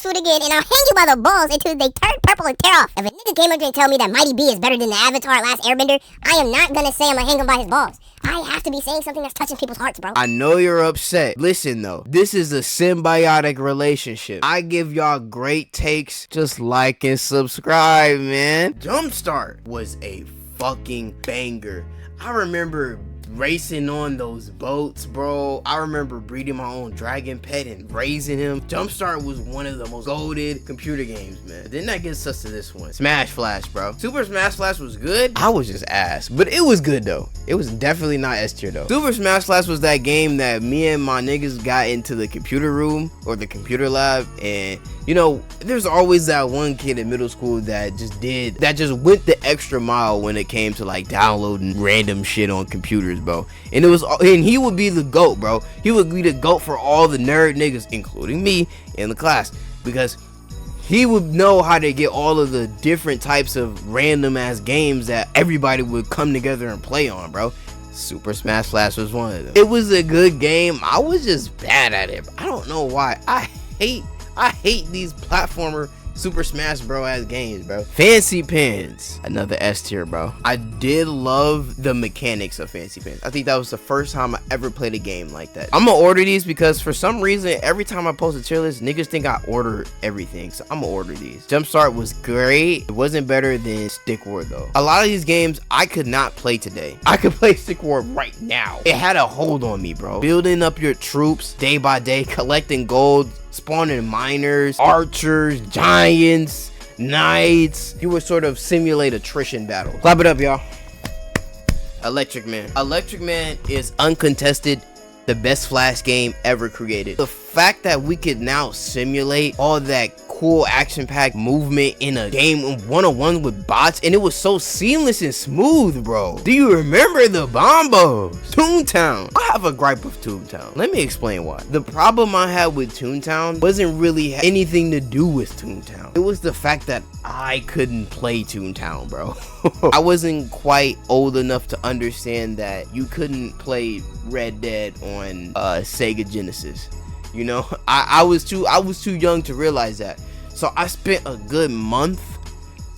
this food again, and I'll hang you by the balls until they turn purple and tear off. If a nigga came up here and tell me that Mighty B is better than the Avatar Last Airbender, I am not gonna say I'm gonna hang him by his balls. I have to be saying something that's touching people's hearts, bro. I know you're upset. Listen though, this is a symbiotic relationship. I give y'all great takes. Just like and subscribe, man. Jumpstart was a fucking banger. I remember racing on those boats, bro. I remember breeding my own dragon pet and raising him. Jumpstart was one of the most goated computer games, man. Then that gets us to this one, Smash Flash, bro. Super Smash Flash was good. I was just ass, but it was good though. It was definitely not S tier though. Super Smash Flash was that game that me and my niggas got into the computer room or the computer lab, and you know, there's always that one kid in middle school that just went the extra mile when it came to like downloading random shit on computers, bro. And he would be the GOAT, bro. He would be the GOAT for all the nerd niggas, including me, in the class, because he would know how to get all of the different types of random ass games that everybody would come together and play on, bro. Super Smash Flash was one of them. It was a good game. I was just bad at it. I don't know why. I hate these platformer Super Smash Bro ass games, bro. Fancy Pants, another S tier, bro. I did love the mechanics of Fancy Pants. I think that was the first time I ever played a game like that. I'm gonna order these because for some reason, every time I post a tier list, niggas think I order everything. So I'm gonna order these. Jumpstart was great. It wasn't better than Stick War though. A lot of these games I could not play today. I could play Stick War right now. It had a hold on me, bro. Building up your troops day by day, collecting gold, spawning miners, archers, giants, knights. You would sort of simulate attrition battle. Clap it up, y'all. Electric Man. Electric Man is uncontested the best Flash game ever created. The fact that we could now simulate all that cool action-packed movement in a game one-on-one with bots, and it was so seamless and smooth, bro. Do you remember the Bombos? Toontown. I have a gripe with Toontown. Let me explain why. The problem I had with Toontown wasn't really anything to do with Toontown. It was the fact that I couldn't play Toontown, bro. I wasn't quite old enough to understand that you couldn't play Red Dead on Sega Genesis. You know, I was too young to realize that. So I spent a good month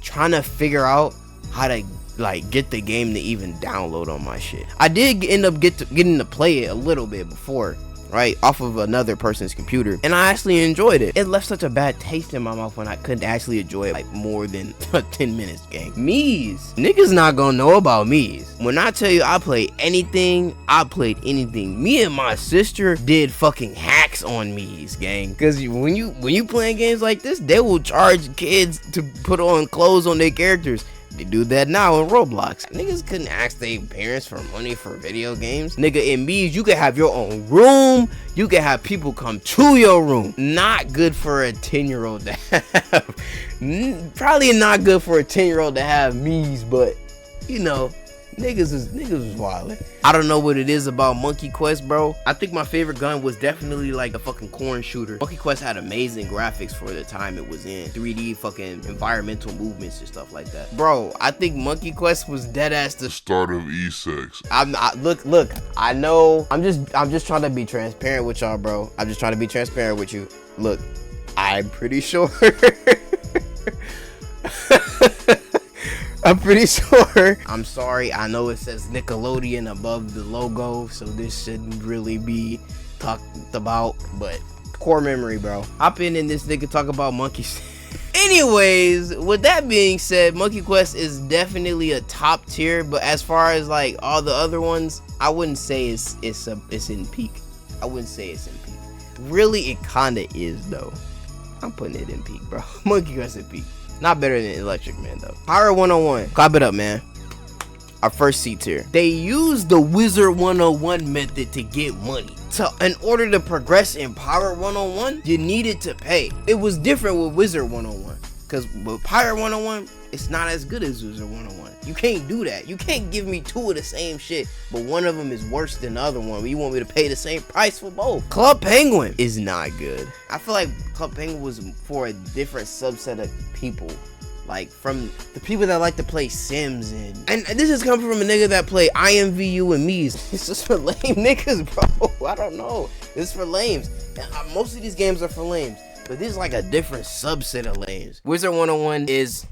trying to figure out how to like get the game to even download on my shit. I did end up getting to play it a little bit before, right, off of another person's computer, and I actually enjoyed it. It left such a bad taste in my mouth when I couldn't actually enjoy it like more than a 10 minutes game. Mii's. Niggas not gonna know about Mii's. When I tell you I played anything, I played anything. Me and my sister did fucking hacks on Mii's, gang. Cause when you playing games like this, they will charge kids to put on clothes on their characters. They do that now in Roblox. Niggas couldn't ask their parents for money for video games. Nigga, in Mii's, you can have your own room. You can have people come to your room. Not good for a 10-year-old to have. Probably not good for a 10-year-old to have Mii's, but you know, niggas was wildin'. I don't know what it is about Monkey Quest, bro. I think my favorite gun was definitely like the fucking corn shooter. Monkey Quest had amazing graphics for the time it was in. 3D fucking environmental movements and stuff like that. Bro, I think Monkey Quest was dead ass the start of E6. Look, I know. I'm just trying to be transparent with y'all, bro. I'm just trying to be transparent with you. Look, I'm pretty sure. I'm pretty sure. I'm sorry. I know it says Nickelodeon above the logo, so this shouldn't really be talked about, but core memory, bro. Hop in and this nigga talk about monkeys. Anyways, with that being said, Monkey Quest is definitely a top tier, but as far as like all the other ones, I wouldn't say it's in peak. I wouldn't say it's in peak. Really, it kinda is though. I'm putting it in peak, bro. Monkey Quest in peak. Not better than Electric Man though. Pyro 101. Clap it up, man. Our first C tier. They used the Wizard 101 method to get money. So in order to progress in Pyro 101, you needed to pay. It was different with Wizard 101. Because with Pyro 101, it's not as good as Wizard 101. You can't do that. You can't give me two of the same shit, but one of them is worse than the other one. You want me to pay the same price for both. Club Penguin is not good. I feel like Club Penguin was for a different subset of people. Like from the people that like to play Sims and this is coming from a nigga that play IMVU and Mii's. It's just for lame niggas, bro. I don't know. It's for lames. Most of these games are for lames. But this is like a different subset of lanes. Wizard 101 is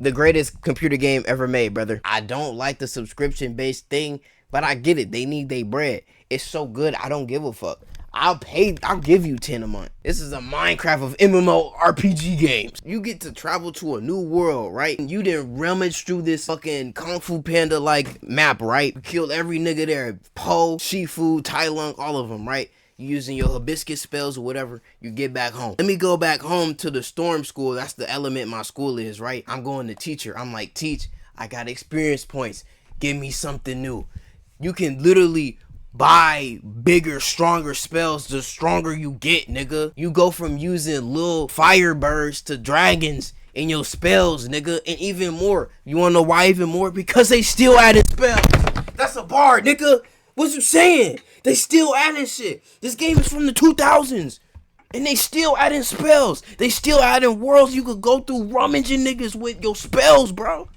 the greatest computer game ever made, brother. I don't like the subscription-based thing, but I get it. They need their bread. It's so good, I don't give a fuck. I'll give you 10 a month. This is a Minecraft of MMORPG games. You get to travel to a new world, right? You didn't rummage through this fucking Kung Fu Panda like map, right? You killed every nigga there. Po, Shifu, Tai Lung, all of them, right? You using your hibiscus spells or whatever, you get back home. Let me go back home to the storm school. That's the element my school is, right? I'm going to teacher. I'm like, teach, I got experience points. Give me something new. You can literally buy bigger, stronger spells the stronger you get, nigga. You go from using little firebirds to dragons in your spells, nigga, and even more. You wanna know why even more? Because they still added spells. That's a bar, nigga. What you saying? They still adding shit. This game is from the 2000s. And they still adding spells. They still adding worlds you could go through rummaging niggas with your spells, bro.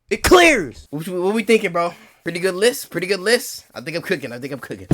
It clears. What we thinking, bro? Pretty good list? Pretty good list? I think I'm cooking.